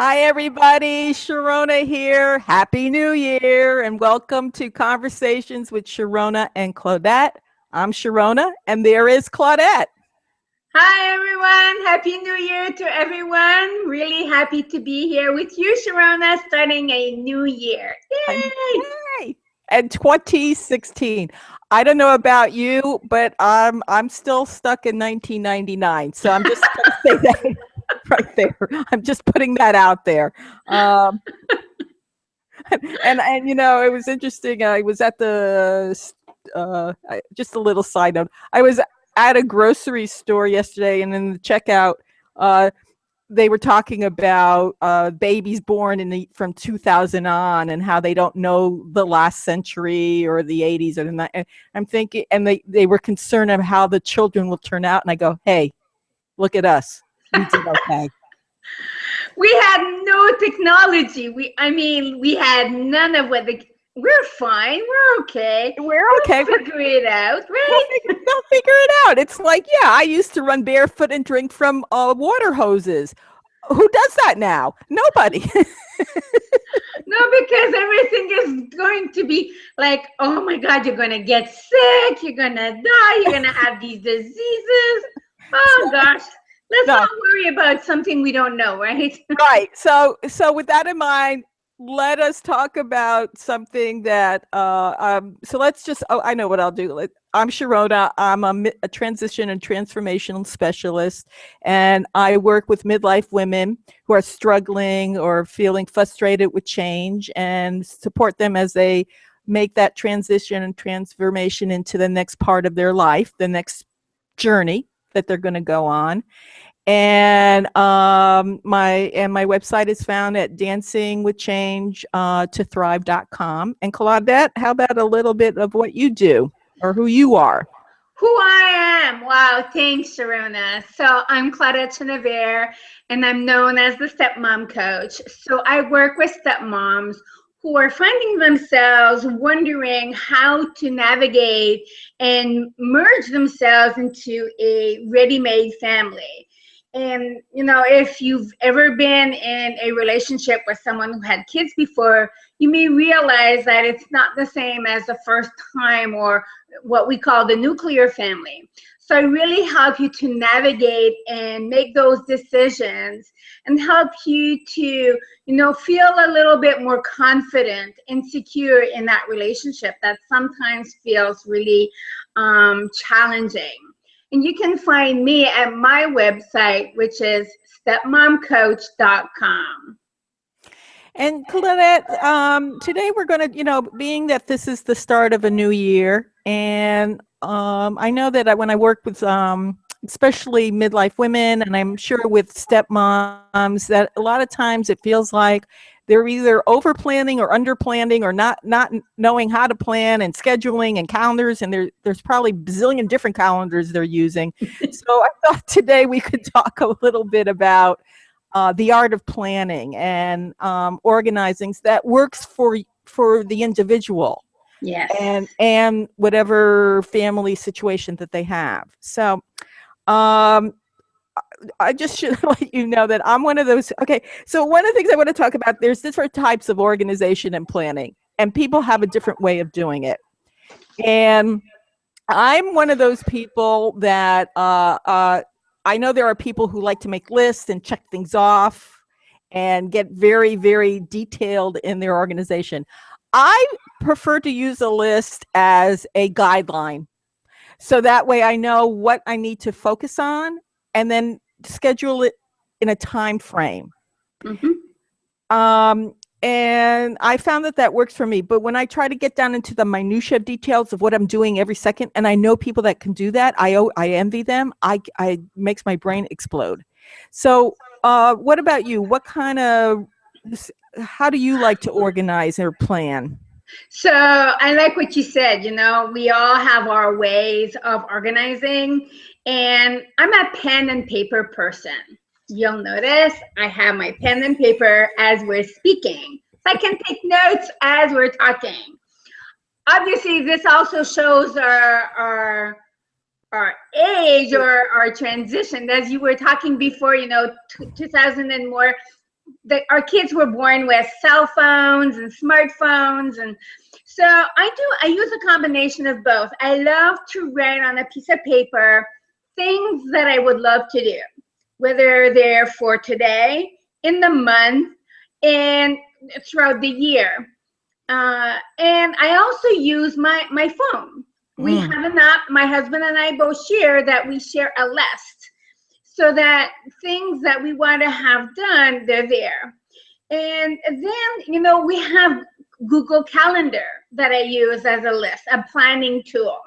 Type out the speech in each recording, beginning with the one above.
Hi, everybody. Sharona here. Happy New Year and welcome to Conversations with Sharona and Claudette. I'm Sharona and there is Claudette. Hi, everyone. Happy New Year to everyone. Really happy to be here with you, Sharona, starting a new year. And Yay! yay! And 2016. I don't know about you, but I'm still stuck in 1999. So I'm just going to say that right there. I'm just putting that out there. Um, and it was interesting. I was at just a little side note. I was at a grocery store yesterday, and in the checkout, uh, they were talking about babies born from 2000 on, and how they don't know the last century or the 80s or and I'm thinking, and they were concerned of how the children will turn out, and I go, hey, look at us, we did okay. We had no technology. We had none of we're fine. We're okay. We're okay. We'll figure it out, right? They'll figure it out. It's like, yeah, I used to run barefoot and drink from water hoses. Who does that now? Nobody. No, because everything is going to be like, oh my God, you're going to get sick. You're going to die. You're going to have these diseases. Oh gosh. Let's not worry about something we don't know, right? Right. So with that in mind, let us talk about something that so let's just I know what I'll do. I'm Sharona. I'm a transition and transformational specialist, and I work with midlife women who are struggling or feeling frustrated with change, and support them as they make that transition and transformation into the next part of their life, the next journey that they're going to go on. And my website is found at dancingwithchange to thrive.com. And Claudette, how about a little bit of what you do or who you are? Who I am. Wow, thanks, Sharona. So I'm Claudette Chenevert, and I'm known as the StepMom coach. So I work with stepmoms who are finding themselves wondering how to navigate and merge themselves into a ready-made family. And, if you've ever been in a relationship with someone who had kids before, you may realize that it's not the same as the first time, or what we call the nuclear family. So I really help you to navigate and make those decisions, and help you to, feel a little bit more confident and secure in that relationship that sometimes feels really challenging. And you can find me at my website, which is stepmomcoach.com. And Claudette, today we're going to, being that this is the start of a new year, and I know that when I work with especially midlife women, and I'm sure with stepmoms, that a lot of times it feels like they're either over planning or under planning, or not knowing how to plan, and scheduling and calendars, and there's probably a bazillion different calendars they're using. So I thought today we could talk a little bit about the art of planning and organizing that works for the individual. Yes. And whatever family situation that they have. So I just should let you know that I'm one of those. Okay, so one of the things I want to talk about, there's different types of organization and planning, and people have a different way of doing it. And I'm one of those people that I know there are people who like to make lists and check things off and get very, very detailed in their organization. I prefer to use a list as a guideline. So that way I know what I need to focus on, and then schedule it in a time frame. Mm-hmm. And I found that works for me. But when I try to get down into the minutia details of what I'm doing every second, and I know people that can do that, I envy them. I makes my brain explode. So what about you? How do you like to organize or plan? So I like what you said. We all have our ways of organizing, and I'm a pen and paper person. You'll notice I have my pen and paper as we're speaking, so I can take notes as we're talking. Obviously, this also shows our age, or our transition. As you were talking before, 2000 and more, our kids were born with cell phones and smartphones, and so I use a combination of both. I love to write on a piece of paper things that I would love to do, whether they're for today, in the month, and throughout the year. And I also use my phone. We Mm. have an app, my husband and I both share, that we share a list, so that things that we want to have done, they're there. And then, we have Google Calendar that I use as a list, a planning tool.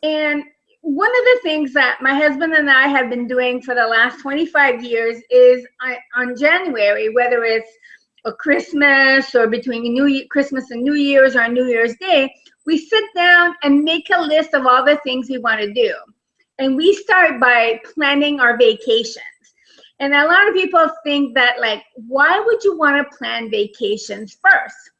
And one of the things that my husband and I have been doing for the last 25 years is on January, whether it's a Christmas or between Christmas and New Year's, or New Year's Day, we sit down and make a list of all the things we want to do. And we start by planning our vacations. And a lot of people think that, like, why would you want to plan vacations first?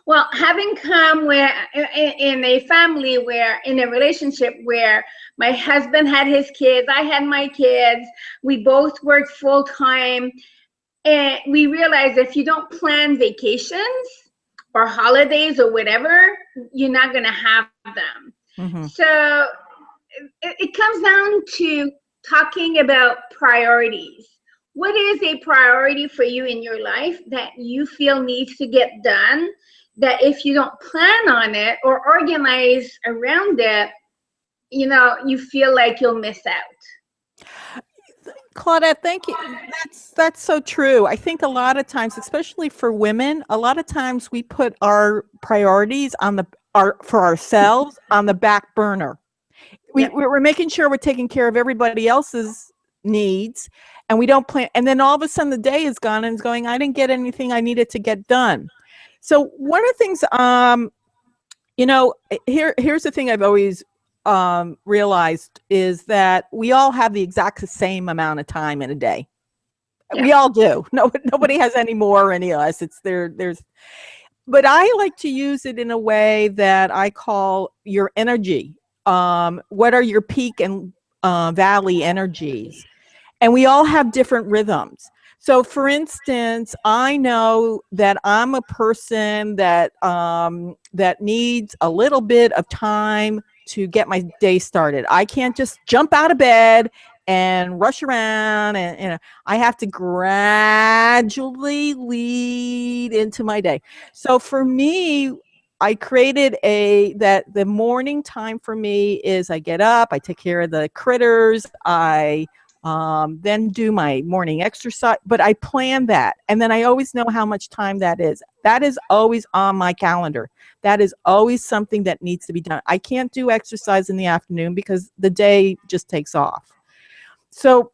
Well, having come in a family where, in a relationship where my husband had his kids, I had my kids, we both worked full time, and we realized if you don't plan vacations or holidays or whatever, you're not going to have them. Mm-hmm. So it comes down to talking about priorities. What is a priority for you in your life that you feel needs to get done, that if you don't plan on it or organize around it, you feel like you'll miss out? Claudette, thank you. That's so true. I think a lot of times, especially for women, a lot of times we put our priorities for ourselves on the back burner. Yep. We're making sure we're taking care of everybody else's needs, and we don't plan. And then all of a sudden the day is gone and it's going, I didn't get anything I needed to get done. So one of the things, here's the thing I've always realized is that we all have the exact same amount of time in a day. Yeah. We all do. Nobody has any more or any less. But I like to use it in a way that I call your energy. What are your peak and valley energies? And we all have different rhythms. So for instance, I know that I'm a person that needs a little bit of time to get my day started. I can't just jump out of bed and rush around, and I have to gradually lead into my day. So for me, I created that the morning time for me is I get up, I take care of the critters, I then do my morning exercise, but I plan that. And then I always know how much time that is. That is always on my calendar. That is always something that needs to be done. I can't do exercise in the afternoon because the day just takes off. So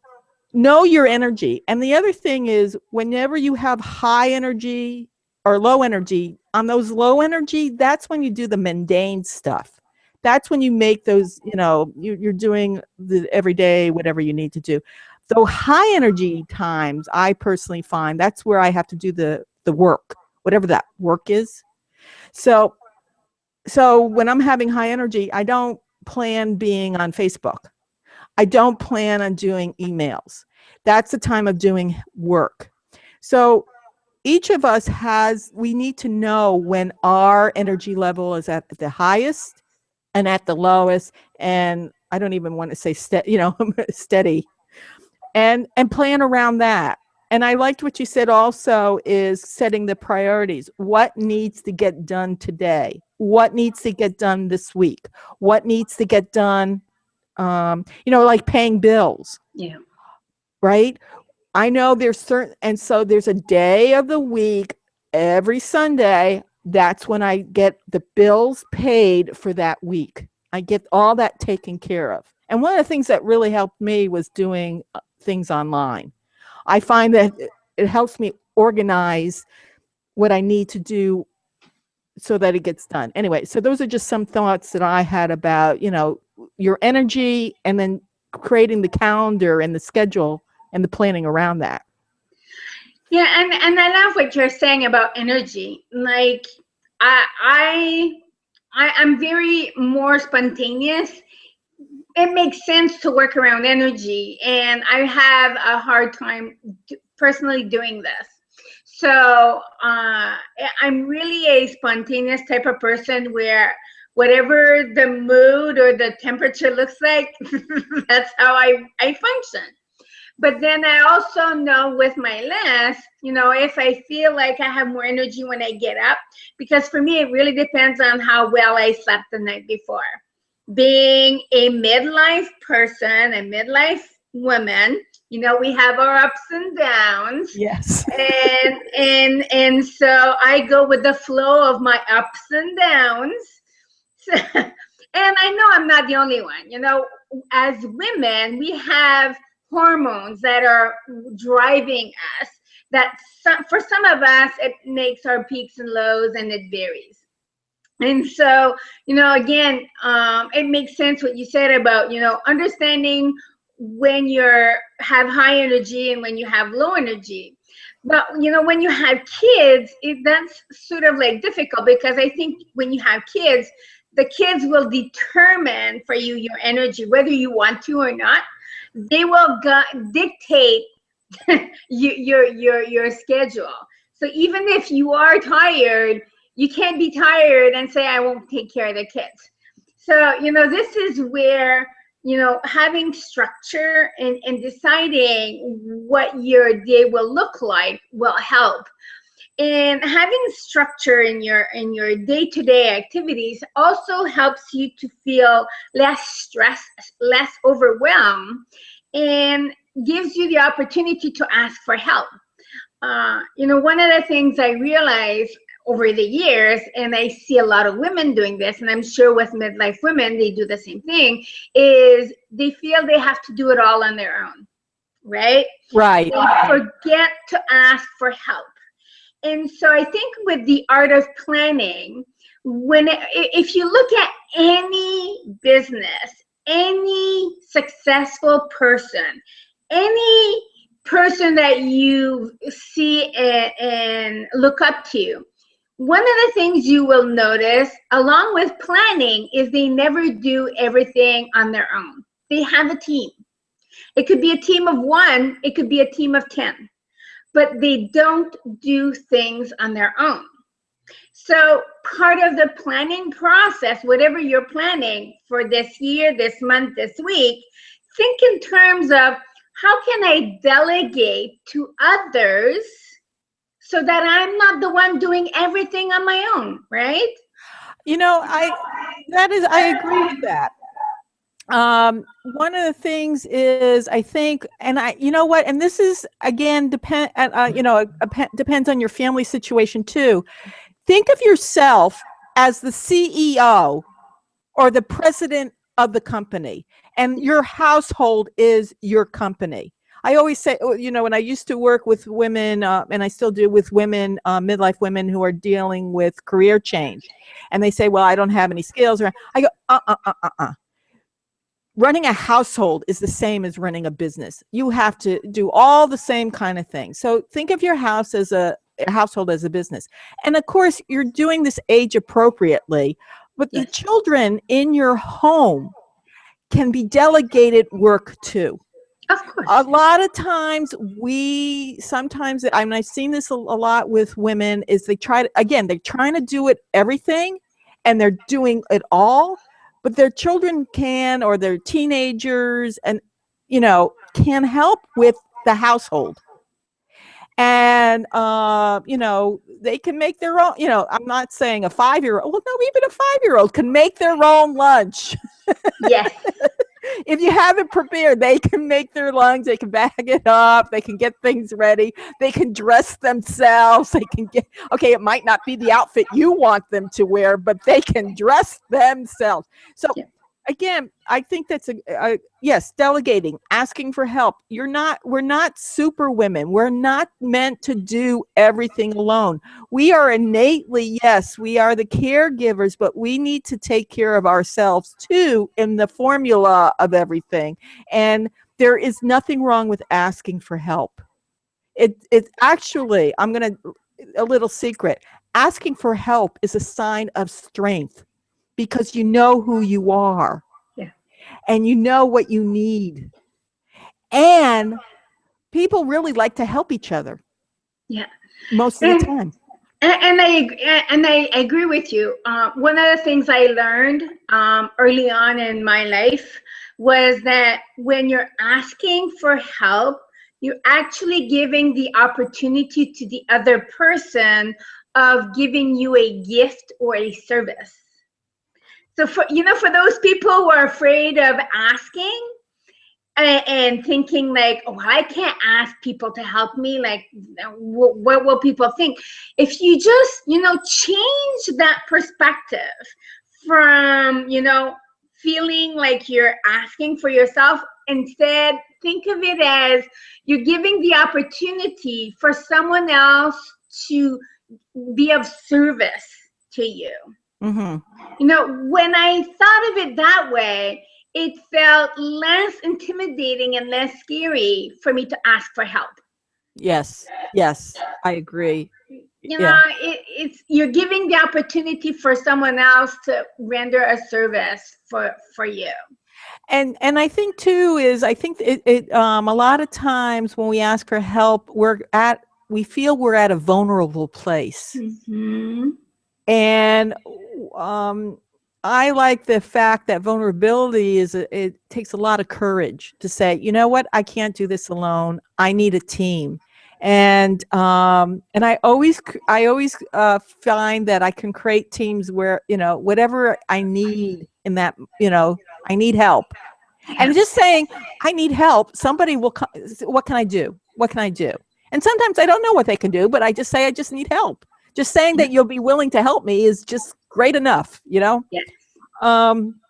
know your energy. And the other thing is, whenever you have high energy or low energy, on those low energy, that's when you do the mundane stuff. That's when you make those, you're doing the everyday, whatever you need to do. So high energy times, I personally find that's where I have to do the work, whatever that work is. So when I'm having high energy, I don't plan being on Facebook. I don't plan on doing emails. That's the time of doing work. So each of us we need to know when our energy level is at the highest and at the lowest. And I don't even want to say steady, and plan around that. And I liked what you said also is setting the priorities. What needs to get done today? What needs to get done this week? What needs to get done, like paying bills. Yeah. Right? I know and so there's a day of the week, every Sunday, that's when I get the bills paid for that week. I get all that taken care of. And one of the things that really helped me was doing things online. I find that it helps me organize what I need to do so that it gets done. Anyway, so those are just some thoughts that I had about, your energy, and then creating the calendar and the schedule and the planning around that. Yeah, and I love what you're saying about energy. Like, I'm very more spontaneous. It makes sense to work around energy, and I have a hard time personally doing this. So I'm really a spontaneous type of person where whatever the mood or the temperature looks like, that's how I function. But then I also know with my list, if I feel like I have more energy when I get up, because for me, it really depends on how well I slept the night before. Being a midlife person, a midlife woman, we have our ups and downs. Yes. And so I go with the flow of my ups and downs. And I know I'm not the only one. As women, we have hormones that are driving us, that for some of us it makes our peaks and lows, and it varies. And so again, it makes sense what you said about understanding when you have high energy and when you have low energy. But when you have kids, that's sort of like difficult, because I think when you have kids, the kids will determine for you your energy, whether you want to or not. They will dictate your schedule. So even if you are tired, you can't be tired and say, I won't take care of the kids. So this is where having structure and deciding what your day will look like will help. And having structure in your day-to-day activities also helps you to feel less stressed, less overwhelmed, and gives you the opportunity to ask for help. One of the things I realized over the years, and I see a lot of women doing this, and I'm sure with midlife women, they do the same thing, is they feel they have to do it all on their own, right? Right. They forget to ask for help. And so I think with the art of planning, if you look at any business, any successful person, any person that you see and look up to, one of the things you will notice, along with planning, is they never do everything on their own. They have a team. It could be a team of 1, it could be a team of 10. But they don't do things on their own. So part of the planning process, whatever you're planning for this year, this month, this week, think in terms of, how can I delegate to others so that I'm not the one doing everything on my own, right? I agree with that. One of the things is, I think, and you know what, and this is again depends on your family situation too. Think of yourself as the CEO or the president of the company, and your household is your company. I always say, when I used to work with women, and I still do with women, midlife women who are dealing with career change, and they say, well, I don't have any skills. I go, running a household is the same as running a business. You have to do all the same kind of things. So think of your house as a household as a business. And of course, you're doing this age appropriately, but the children in your home can be delegated work too. Of course. A lot of times I've seen this a lot with women, is they're trying to do it everything, and they're doing it all, but their children can, or their teenagers, and can help with the household. And they can make their own, I'm not saying a 5-year-old, well, no, even a 5-year-old can make their own lunch. Yes. If you have it prepared, they can make their lunch, they can bag it up, they can get things ready, they can dress themselves, they can it might not be the outfit you want them to wear, but they can dress themselves. So again, I think that's yes, delegating, asking for help. We're not super women. We're not meant to do everything alone. We are innately, yes, we are the caregivers, but we need to take care of ourselves too in the formula of everything. And there is nothing wrong with asking for help. It's actually, a little secret. Asking for help is a sign of strength, because you know who you are. And you know what you need. And people really like to help each other Yeah. most of the And time. I agree with you. One of the things I learned early on in my life was that when you're asking for help, you're actually giving the opportunity to the other person of giving you a gift or a service. So for those people who are afraid of asking, and thinking like, oh, I can't ask people to help me, like what will people think? If you just change that perspective from feeling like you're asking for yourself, instead think of it as you're giving the opportunity for someone else to be of service to you. Mm-hmm. When I thought of it that way, it felt less intimidating and less scary for me to ask for help. Yes. Yes. I agree. You know, Yeah. it's you're giving the opportunity for someone else to render a service for you. And I think too is I think a lot of times when we ask for help, we feel we're at a vulnerable place. Mm-hmm. And um, I like the fact that vulnerability it takes a lot of courage to say, you know what, I can't do this alone. I need a team. And I always find that I can create teams where, whatever I need in that, I need help. Yeah. And just saying, I need help, somebody will come. What can I do? What can I do? And sometimes I don't know what they can do, but I just say, I just need help. Just saying Yeah. that you'll be willing to help me is just great enough. Yeah. Um,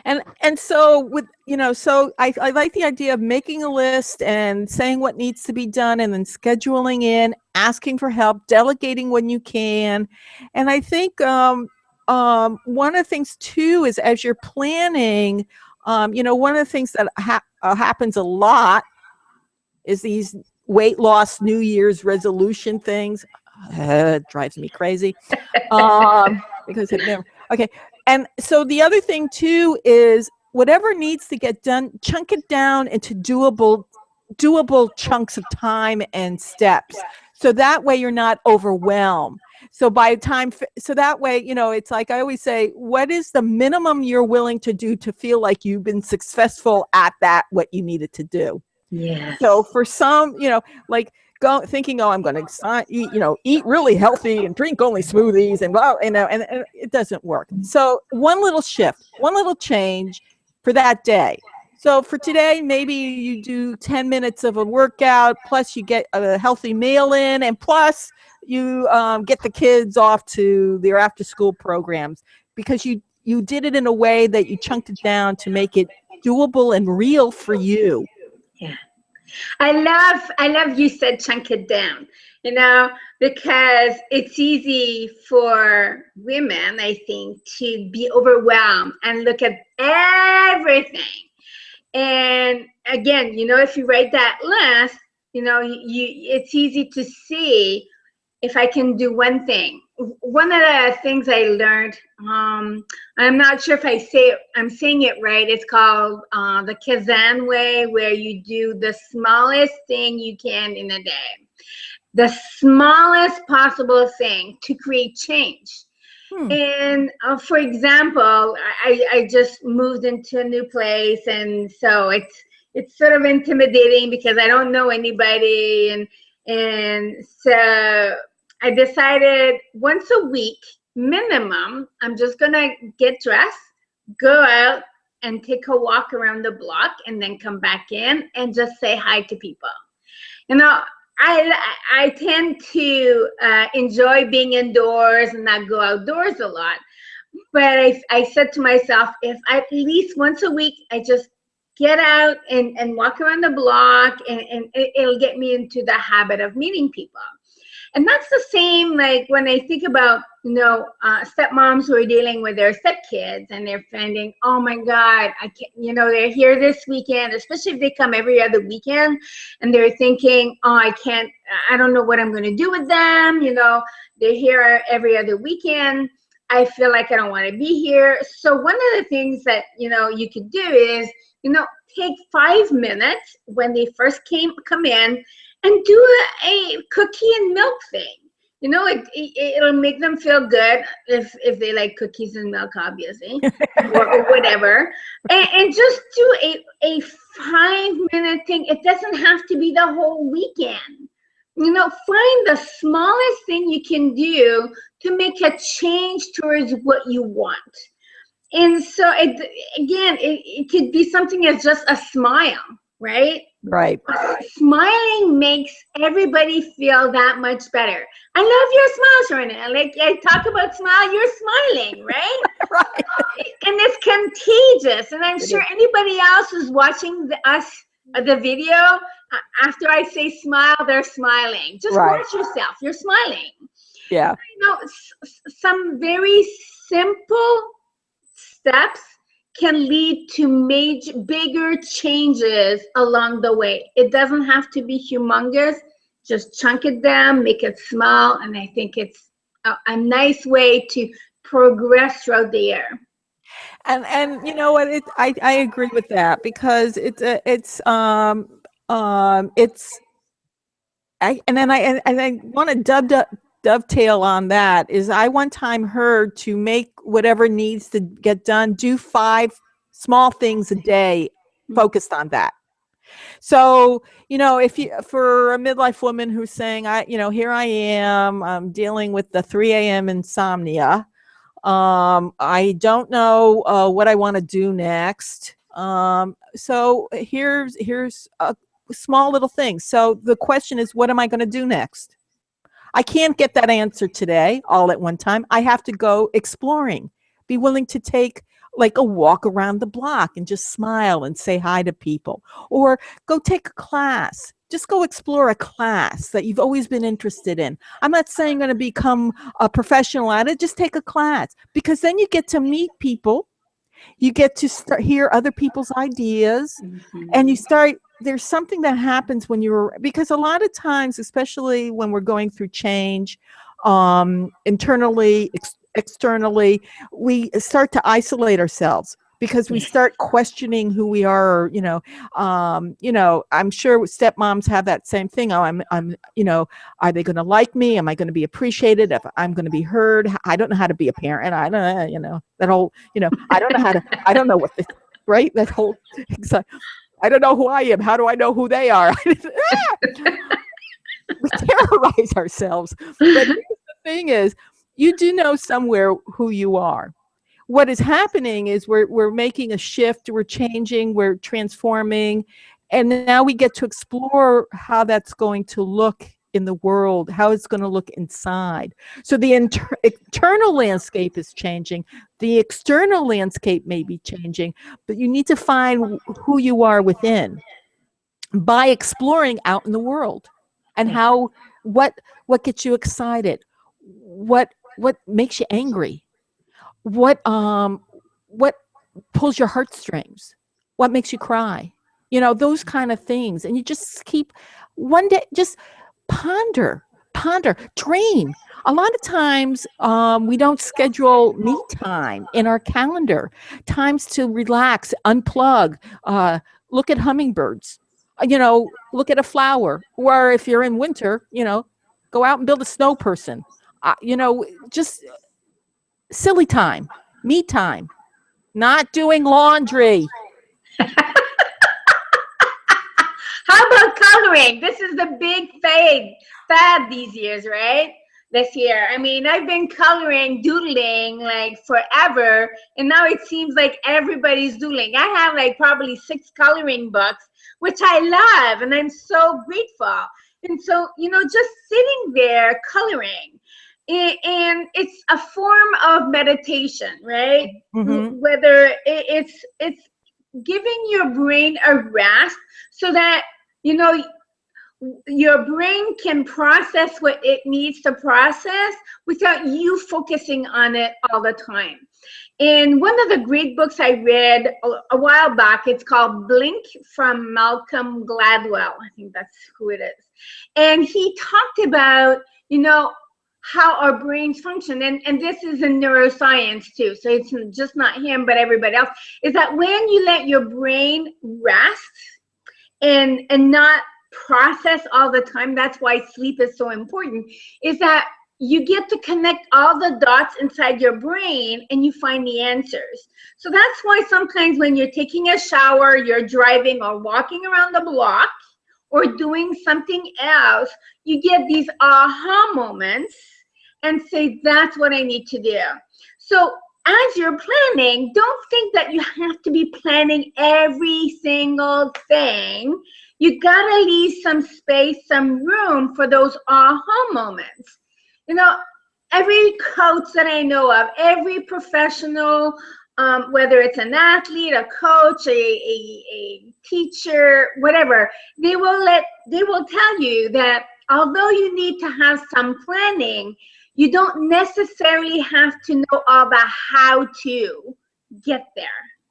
and so so I like the idea of making a list and saying what needs to be done and then scheduling in, asking for help, delegating when you can. And I think one of the things too is as you're planning, one of the things that happens a lot is these weight loss New Year's resolution things. It drives me crazy because it never. Okay, and so the other thing too is whatever needs to get done, chunk it down into doable chunks of time and steps. So that way you're not overwhelmed. So by the time, so that way, it's like I always say, what is the minimum you're willing to do to feel like you've been successful at what you needed to do? So Yes. for some, like thinking, oh, I'm going to eat really healthy and drink only smoothies and blah, and it doesn't work. So one little shift, one little change for that day. So for today, maybe you do 10 minutes of a workout, plus you get a healthy meal in, and plus you get the kids off to their after school programs because you did it in a way that you chunked it down to make it doable and real for you. Yeah. I love you said chunk it down, because it's easy for women, I think, to be overwhelmed and look at everything. And again, if you write that list, it's easy to see if I can do one thing. One of the things I learned, I'm not sure if I'm saying it right. It's called the Kazan way, where you do the smallest thing you can in a day, the smallest possible thing to create change. And for example, I just moved into a new place, and so it's sort of intimidating because I don't know anybody, and so I decided once a week minimum, I'm just gonna get dressed, go out, and take a walk around the block, and then come back in and just say hi to people. You know, I tend to enjoy being indoors and not go outdoors a lot. But I said to myself, if at least once a week I just get out and walk around the block, and it'll get me into the habit of meeting people. And that's the same, like when I think about, stepmoms who are dealing with their stepkids and they're finding, oh my God, I can't, they're here this weekend, especially if they come every other weekend, and they're thinking, oh, I don't know what I'm going to do with them. They're here every other weekend. I feel like I don't want to be here. So one of the things that, you could do is, take 5 minutes when they first come in and do a cookie and milk thing. You know, it'll make them feel good if they like cookies and milk, obviously, or whatever. And just do a 5-minute thing. It doesn't have to be the whole weekend. You know, find the smallest thing you can do to make a change towards what you want. And so, it could be something as just a smile, right? Right. Smiling makes everybody feel that much better. I love your smile, Sharona. Like, I talk about smile, you're smiling, right? Right. And it's contagious. And I'm sure anybody else who's watching the video, after I say smile, they're smiling. Just watch yourself. You're smiling. Yeah. You know, some very simple steps can lead to bigger changes along the way. It doesn't have to be humongous. Just chunk it down, make it small, and I think it's a nice way to progress throughout the year. And you know what? I agree with that, because I want to dovetail on that. Is I one time heard to make whatever needs to get done, do 5 small things a day focused on that. So, you know, for a midlife woman who's saying, here I am, I'm dealing with the 3 a.m. insomnia. I don't know what I want to do next. So here's a small little thing. So the question is, what am I going to do next? I can't get that answer today all at one time. I have to go exploring. Be willing to take like a walk around the block and just smile and say hi to people, or go take a class. Just go explore a class that you've always been interested in. I'm not saying going to become a professional at it. Just take a class, because then you get to meet people. You get to hear other people's ideas, and there's something that happens because a lot of times, especially when we're going through change, internally, externally, we start to isolate ourselves, because we start questioning who we are. Or, I'm sure stepmoms have that same thing. Oh, I'm, are they going to like me? Am I going to be appreciated? If I'm going to be heard? I don't know how to be a parent. I don't know, that whole, I don't know I don't know what right? That whole, I don't know who I am. How do I know who they are? We terrorize ourselves. But the thing is, you do know somewhere who you are. What is happening is we're making a shift, we're changing, we're transforming, and now we get to explore how that's going to look in the world, how it's going to look inside. So the internal landscape is changing, the external landscape may be changing, but you need to find who you are within by exploring out in the world. And what gets you excited, what makes you angry, what pulls your heartstrings, what makes you cry, those kind of things. And you just keep one day, just ponder, dream. A lot of times we don't schedule me time in our calendar, times to relax, unplug, look at hummingbirds, look at a flower, or if you're in winter, go out and build a snow person, just silly time, me time, not doing laundry. How about coloring? This is the big fad these years, right? This year. I mean, I've been coloring, doodling like forever, and now it seems like everybody's doodling. I have like probably 6 coloring books, which I love, and I'm so grateful. And so, just sitting there coloring, and it's a form of meditation, right? Whether it's giving your brain a rest so that your brain can process what it needs to process without you focusing on it all the time. And one of the great books I read a while back, it's called Blink from Malcolm Gladwell. I think that's who it is. And he talked about, how our brains function. And this is in neuroscience too. So it's just not him, but everybody else, is that when you let your brain rest and not process all the time, that's why sleep is so important, is that you get to connect all the dots inside your brain and you find the answers. So that's why sometimes when you're taking a shower, you're driving or walking around the block or doing something else, you get these aha moments and say, that's what I need to do. So as you're planning, don't think that you have to be planning every single thing. You gotta leave some space, some room for those aha moments. You know, every coach that I know of, every professional, whether it's an athlete, a coach, a teacher, whatever, they will tell you that although you need to have some planning, you don't necessarily have to know all about how to get there.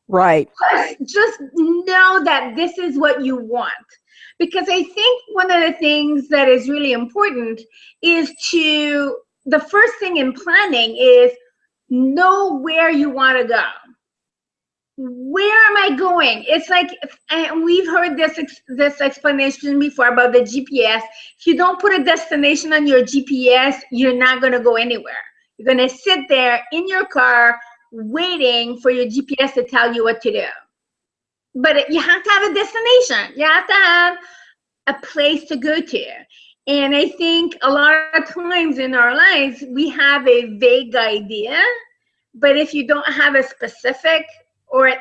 Right. Just know that this is what you want. Because I think one of the things that is really important is the first thing in planning is know where you want to go. Where am I going? It's like, and we've heard this explanation before about the GPS. If you don't put a destination on your GPS, you're not going to go anywhere. You're going to sit there in your car waiting for your GPS to tell you what to do. But you have to have a destination. You have to have a place to go to. And I think a lot of times in our lives, we have a vague idea, but if you don't have a specific or a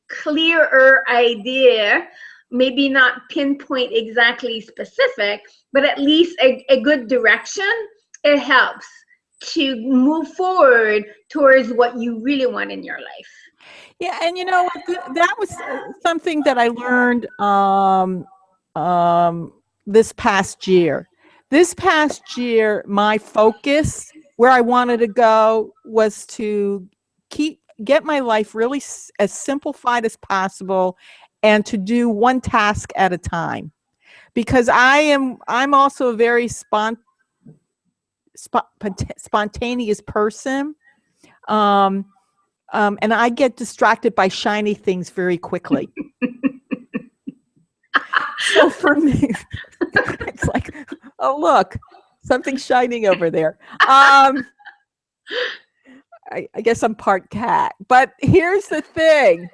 clearer idea, maybe not pinpoint exactly specific, but at least a good direction, it helps to move forward towards what you really want in your life. Yeah, and you know that was something that I learned this past year. This past year, my focus where I wanted to go was to get my life really as simplified as possible, and to do one task at a time. Because I'm also a very spontaneous person. Um, and I get distracted by shiny things very quickly. So for me, it's like, oh, look, something's shining over there. I guess I'm part cat. But here's the thing.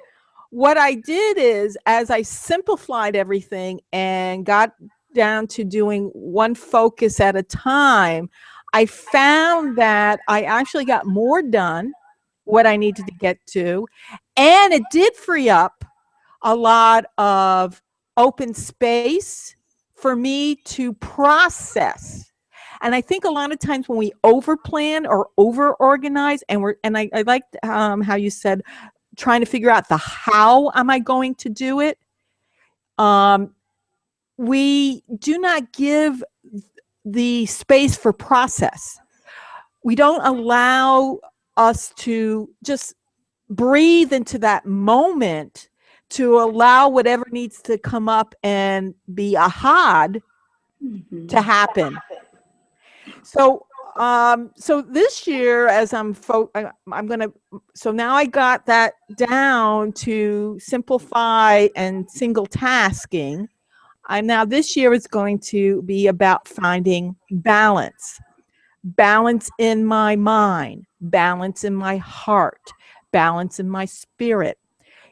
What I did is, as I simplified everything and got down to doing one focus at a time, I found that I actually got more done, what I needed to get to, and it did free up a lot of open space for me to process. And I think a lot of times when we over plan or over organize, I like how you said, trying to figure out the how am I going to do it. We do not give the space for process. We don't allow us to just breathe into that moment, to allow whatever needs to come up and be ahad to happen. So so this year, as I'm gonna, so now I got that down to simplify and single tasking. I'm now, this year is going to be about finding balance in my mind, balance in my heart, balance in my spirit.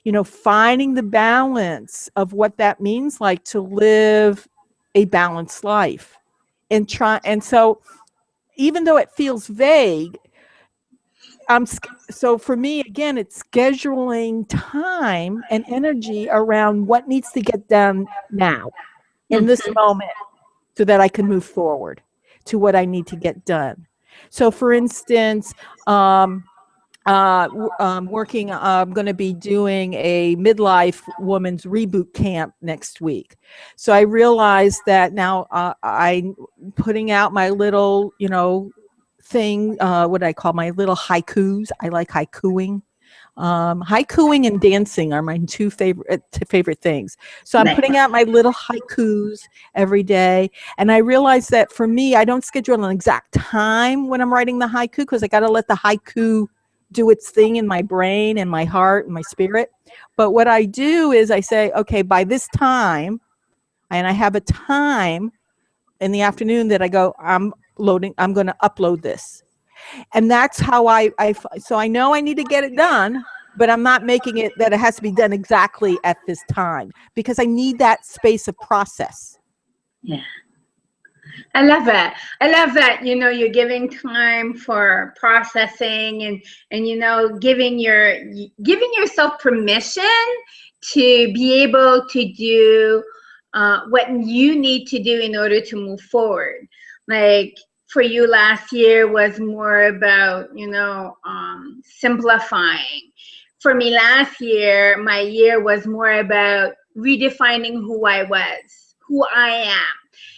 You know, finding the balance of what that means, like to live a balanced life. And so even though it feels vague, so for me, again, it's scheduling time and energy around what needs to get done now in this moment, so that I can move forward to what I need to get done. So for instance, working, I'm going to be doing a MidLife Women's Reboot Camp next week. So I realized that now I'm putting out my little, thing, what I call my little haikus. I like haikuing. Haikuing and dancing are my two favorite things. So I'm Nice. putting out my little haikus every day. And I realize that for me, I don't schedule an exact time when I'm writing the haiku because I got to let the haiku do its thing in my brain and my heart and my spirit. But what I do is I say, okay, by this time, and I have a time in the afternoon that I go, I'm going to upload this. And that's how so I know I need to get it done, but I'm not making it that it has to be done exactly at this time because I need that space of process. Yeah. I love that. I love that, you're giving time for processing and giving yourself permission to be able to do what you need to do in order to move forward. Like for you last year was more about, simplifying. For me last year, my year was more about redefining who I was, who I am.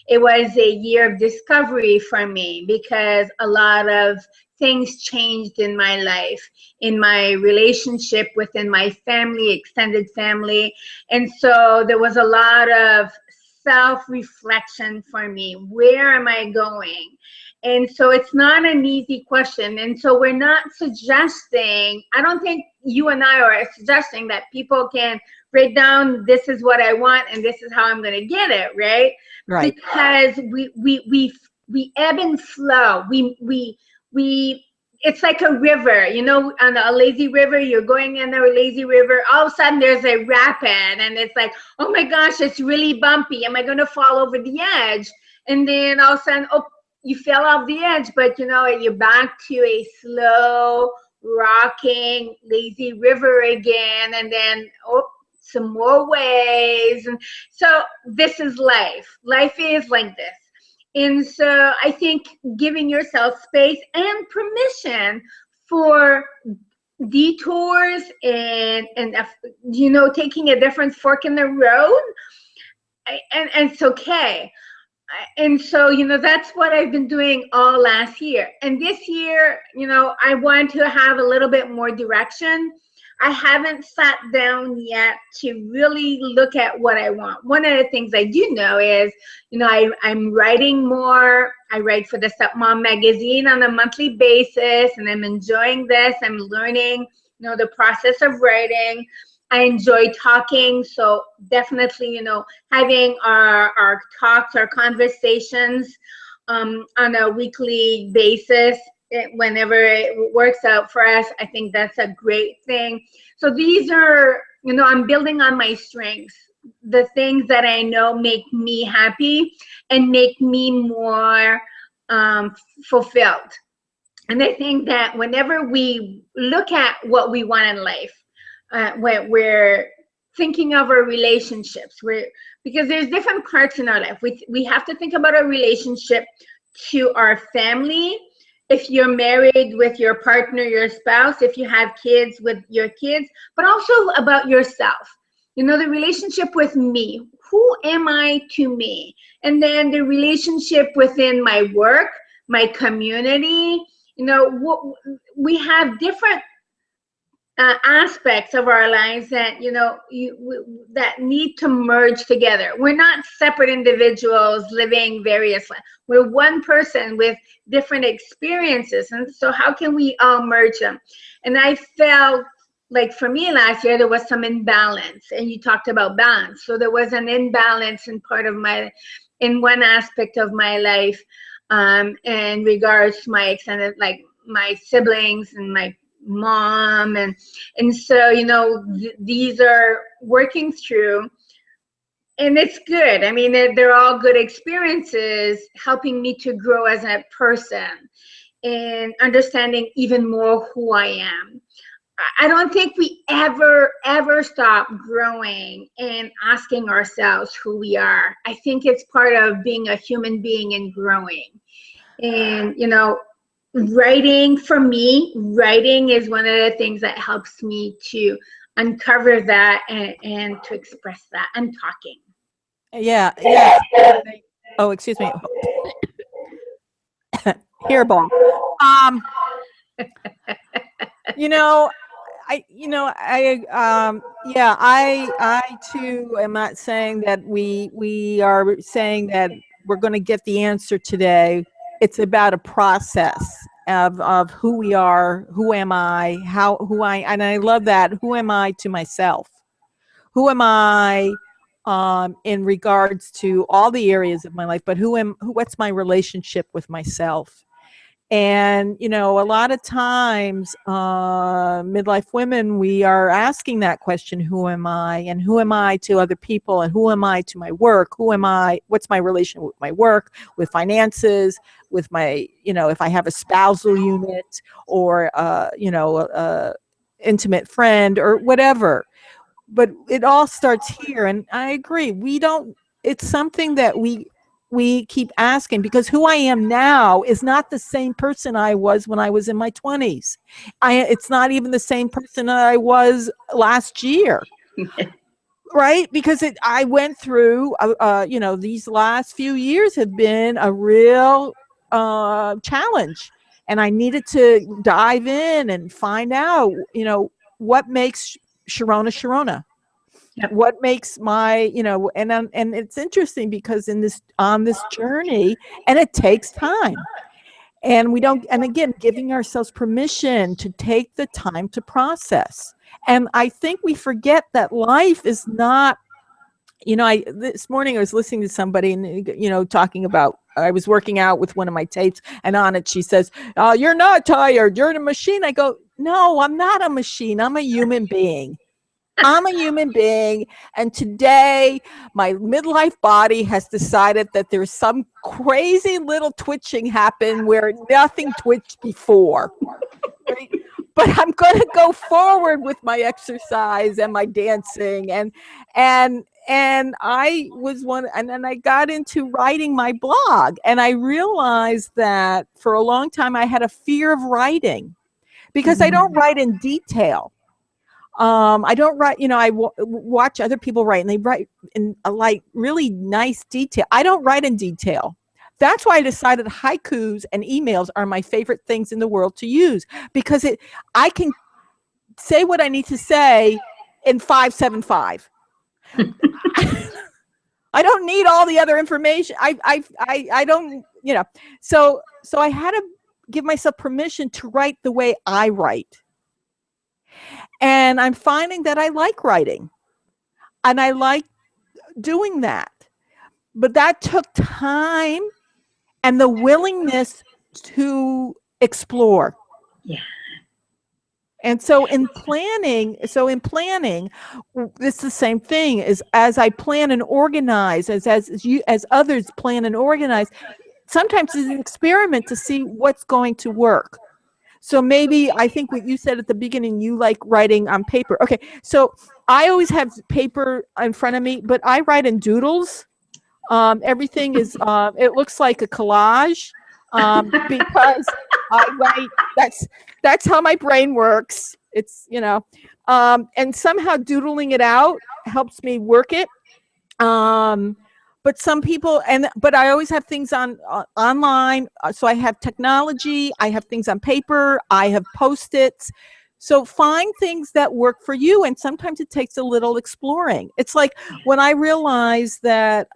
It was a year of discovery for me because a lot of things changed in my life, in my relationship within my family, extended family. And so there was a lot of self-reflection for me. Where am I going? And so it's not an easy question. And so we're not suggesting, I don't think you and I are suggesting that people can break down, this is what I want and this is how I'm going to get it, right? Right. Because we ebb and flow. We it's like a river, on a lazy river, you're going in a lazy river, all of a sudden there's a rapid and it's like, oh my gosh, it's really bumpy. Am I going to fall over the edge? And then all of a sudden, oh, you fell off the edge, but you're back to a slow, rocking, lazy river again. And then, oh, some more waves. And so this is life. Life is like this. And so I think giving yourself space and permission for detours and taking a different fork in the road, and it's okay. And so that's what I've been doing all last year. And this year, I want to have a little bit more direction. I haven't sat down yet to really look at what I want. One of the things I do know is, I'm writing more. I write for the StepMom magazine on a monthly basis, and I'm enjoying this. I'm learning, the process of writing. I enjoy talking, so definitely, having our talks, our conversations on a weekly basis, whenever it works out for us, I think that's a great thing. So these are, I'm building on my strengths, the things that I know make me happy and make me more fulfilled. And I think that whenever we look at what we want in life, when we're thinking of our relationships, because there's different parts in our life. We have to think about our relationship to our family. If you're married, with your partner, your spouse, if you have kids, with your kids, but also about yourself. The relationship with me. Who am I to me? And then the relationship within my work, my community. We have different aspects of our lives that that need to merge together. We're not separate individuals living various lives. We're one person with different experiences, and so how can we all merge them? And I felt like for me last year there was some imbalance, and you talked about balance. So there was an imbalance in one aspect of my life, in regards to my extended, like my siblings and my mom, and so these are working through, and it's good. I mean, they're all good experiences helping me to grow as a person and understanding even more who I am. I don't think we ever stop growing and asking ourselves who we are. I think it's part of being a human being and growing. And writing, for me, writing is one of the things that helps me to uncover that and to express that, and talking. Yeah. Yes. Oh, excuse me. Hairball. Um, you know, Yeah, I too am not saying that we are saying that we're going to get the answer today. It's about a process of who we are, who am I, and I love that. Who am I to myself? Who am I in regards to all the areas of my life, but what's my relationship with myself? And, a lot of times, midlife women, we are asking that question, who am I? And who am I to other people? And who am I to my work? Who am I? What's my relation with my work, with finances, with my, if I have a spousal unit or, intimate friend or whatever. But it all starts here. And I agree. It's something that we keep asking, because who I am now is not the same person I was when I was in my 20s. It's not even the same person that I was last year, right? Because I went through, these last few years have been a real challenge, and I needed to dive in and find out, what makes Sharona. Yep. What makes my, and it's interesting because on this journey, and it takes time, and we don't, and again, giving ourselves permission to take the time to process. And I think we forget that life is not, this morning I was listening to somebody and, talking about, I was working out with one of my tapes, and on it she says, you're not tired, you're a machine. I go, no, I'm not a machine. I'm a human being. I'm a human being, and today my midlife body has decided that there's some crazy little twitching happen where nothing twitched before. Right? But I'm going to go forward with my exercise and my dancing, and I was one, and then I got into writing my blog, and I realized that for a long time I had a fear of writing because I don't write in detail. I don't write, watch other people write, and they write in a like really nice detail. I don't write in detail. That's why I decided haikus and emails are my favorite things in the world to use, because I can say what I need to say in 575. I don't need all the other information. I don't, so I had to give myself permission to write the way I write. And I'm finding that I like writing, and I like doing that. But that took time and the willingness to explore. Yeah. And so in planning, it's the same thing as I plan and organize, as others plan and organize. Sometimes it's an experiment to see what's going to work. So maybe, I think what you said at the beginning, you like writing on paper. Okay, so I always have paper in front of me, but I write in doodles. Everything is, it looks like a collage, because I write, that's how my brain works. It's, and somehow doodling it out helps me work it. But some people, but I always have things on online. So I have technology, I have things on paper, I have Post-its. So find things that work for you, and sometimes it takes a little exploring. It's like when I realized that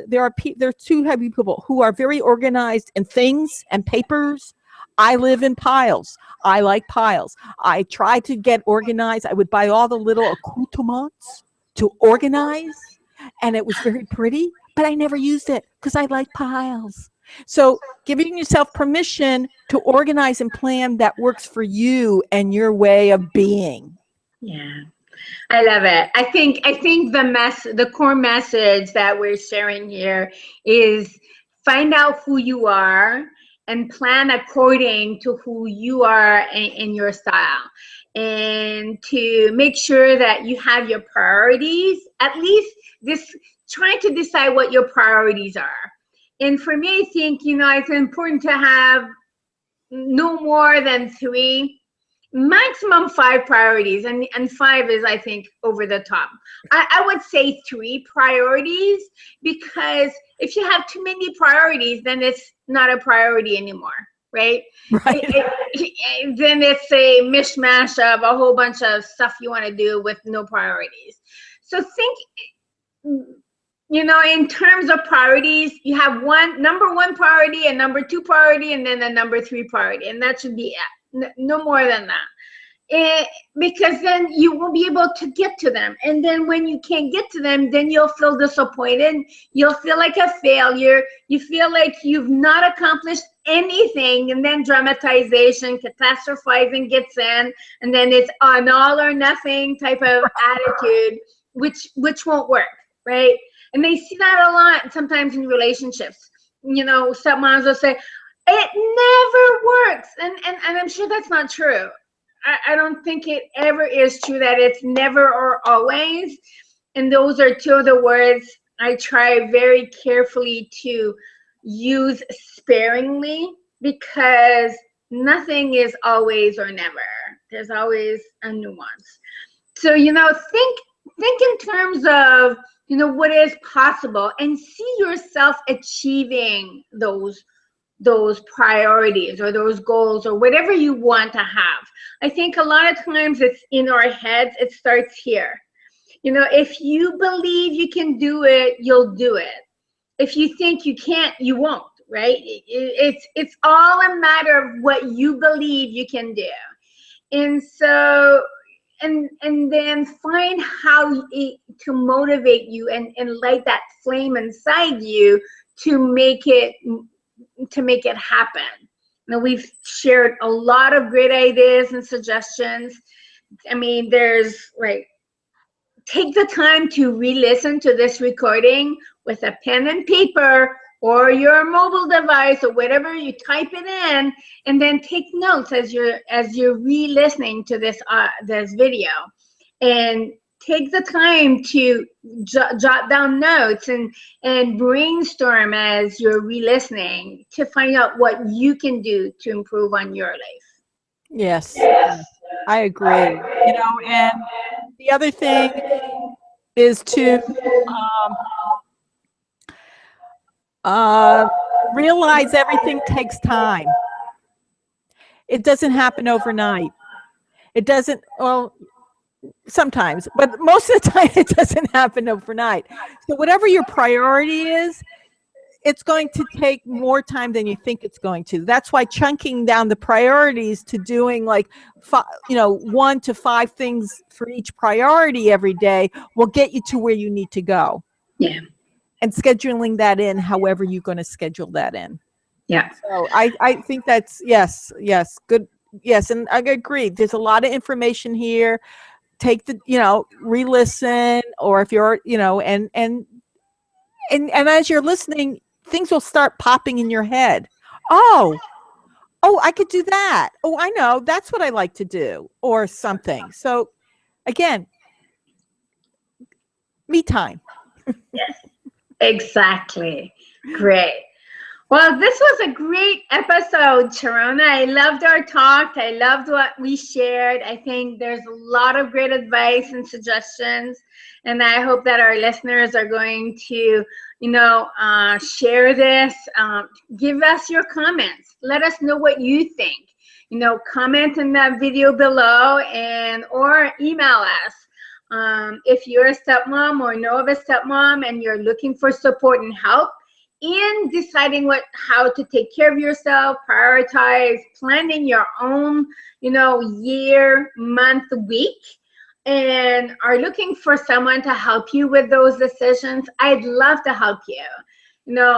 there are two heavy people who are very organized in things and papers. I live in piles. I like piles. I try to get organized. I would buy all the little accoutrements to organize, and it was very pretty, but I never used it because I like piles. So giving yourself permission to organize and plan that works for you and your way of being. Yeah, I love it. I think the core message that we're sharing here is find out who you are and plan according to who you are in your style, and to make sure that you have your priorities, at least trying to decide what your priorities are. And for me, I think, it's important to have no more than 3, maximum 5 priorities. And 5 is, I think, over the top. I would say 3 priorities, because if you have too many priorities, then it's not a priority anymore. right? Right. Then it's a mishmash of a whole bunch of stuff you want to do with no priorities. So think, in terms of priorities, you have number one priority, a number two priority, and then a number three priority, and that should be it. No more than that. Because then you won't be able to get to them. And then when you can't get to them, then you'll feel disappointed. You'll feel like a failure. You feel like you've not accomplished anything. And then dramatization, catastrophizing gets in. And then it's an all or nothing type of attitude, which won't work, right? And they see that a lot sometimes in relationships. Stepmoms will say, it never works. And I'm sure that's not true. I don't think it ever is true that it's never or always. And those are two of the words I try very carefully to use sparingly, because nothing is always or never. There's always a nuance. So, think in terms of, what is possible, and see yourself achieving those priorities or those goals or whatever you want to have. I think a lot of times it's in our heads. It starts here. If you believe you can do it, you'll do it. If you think you can't, you won't, right? It's all a matter of what you believe you can do. And so, and then find how to motivate you and light that flame inside you to make it happen. We've shared a lot of great ideas and suggestions. I mean, there's take the time to re-listen to this recording with a pen and paper or your mobile device or whatever, you type it in, and then take notes as you're re-listening to this video. And take the time to jot down notes and brainstorm as you're re-listening to find out what you can do to improve on your life. Yes, I agree. And the other thing is to realize everything takes time. It doesn't happen overnight. It doesn't, well, sometimes, but most of the time it doesn't happen overnight. So whatever your priority is, it's going to take more time than you think it's going to. That's why chunking down the priorities to doing 1 to 5 things for each priority every day will get you to where you need to go. Yeah. And scheduling that in however you're going to schedule that in. Yeah. So I think that's, yes, good. Yes, and I agree. There's a lot of information here. Take the, re-listen, or if you're, and as you're listening, things will start popping in your head. Oh, I could do that. Oh, I know. That's what I like to do, or something. So again, me time. Yes, exactly. Great. Well, this was a great episode, Sharona. I loved our talk. I loved what we shared. I think there's a lot of great advice and suggestions, and I hope that our listeners are going to, share this. Give us your comments. Let us know what you think. Comment in that video below or email us. If you're a stepmom or know of a stepmom and you're looking for support and help in deciding how to take care of yourself, prioritize, planning your own, year, month, week, and are looking for someone to help you with those decisions, I'd love to help you.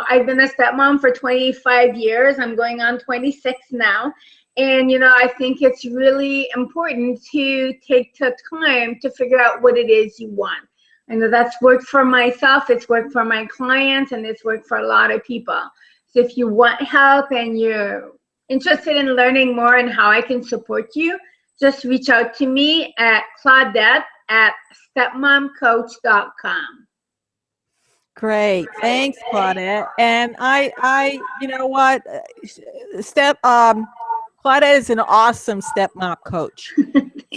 I've been a stepmom for 25 years. I'm going on 26 now. And, I think it's really important to take the time to figure out what it is you want. I know that's worked for myself, it's worked for my clients, and it's worked for a lot of people. So if you want help and you're interested in learning more on how I can support you, just reach out to me at Claudette at stepmomcoach.com. Great. Thanks, Claudette. And I you know what? Claudette is an awesome stepmom coach.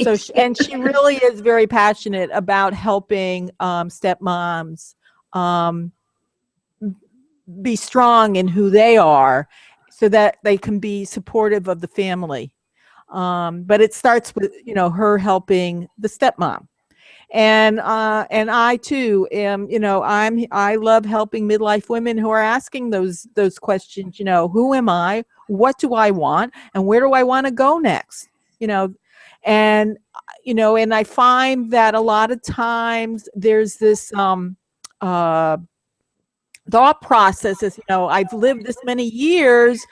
So, and she really is very passionate about helping stepmoms be strong in who they are, so that they can be supportive of the family. But it starts with, her helping the stepmom. And I too am, I love helping midlife women who are asking those questions, who am I? What do I want? And where do I want to go next? You know, and and I find that a lot of times there's this uh thought process is, I've lived this many years.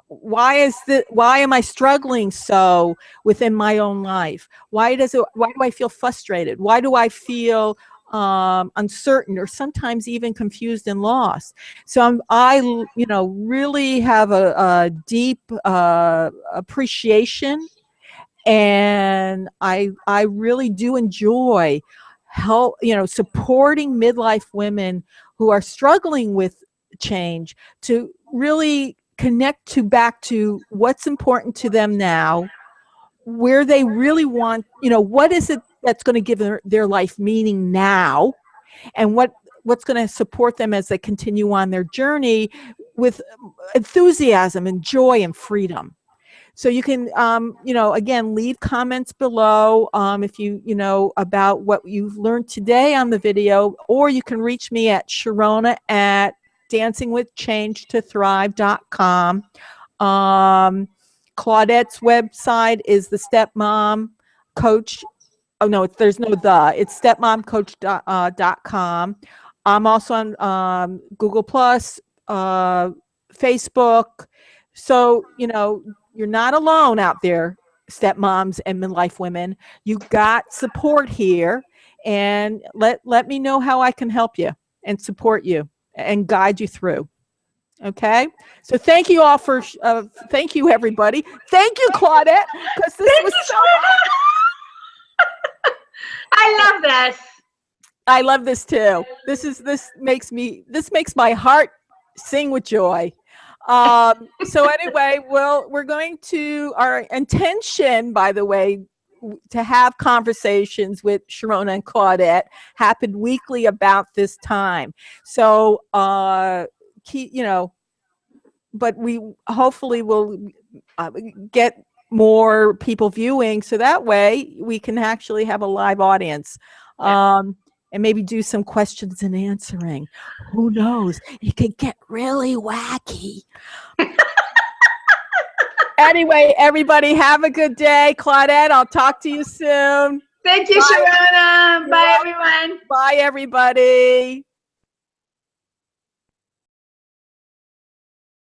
Why am I struggling so within my own life? Why do I feel frustrated? Why do I feel uncertain, or sometimes even confused and lost? So really have a deep appreciation, and I really do enjoy supporting midlife women who are struggling with change, to really connect back to what's important to them now, where they really want, what is it that's going to give their life meaning now, and what's going to support them as they continue on their journey with enthusiasm and joy and freedom. So you can, again, leave comments below if about what you've learned today on the video, or you can reach me at Sharona at dancingwithchangetothrive.com. Claudette's website is the Stepmom Coach. Oh no, there's no the. It's stepmomcoach.com. I'm also on Google Plus, Facebook. So you're not alone out there, stepmoms and midlife women. You got support here, and let me know how I can help you and support you and guide you through. Okay, so thank you all thank you everybody. Thank you, Claudette, because this was so. I love this. I love this too. This makes my heart sing with joy. So anyway, we're going to, our intention, by the way, to have conversations with Sharona and Claudette happen weekly about this time. So but we hopefully will get more people viewing, so that way we can actually have a live audience. And maybe do some questions and answering. Who knows? It could get really wacky. Anyway, everybody, have a good day. Claudette, I'll talk to you soon. Thank you, Sharona. Bye, everyone. Bye, everybody.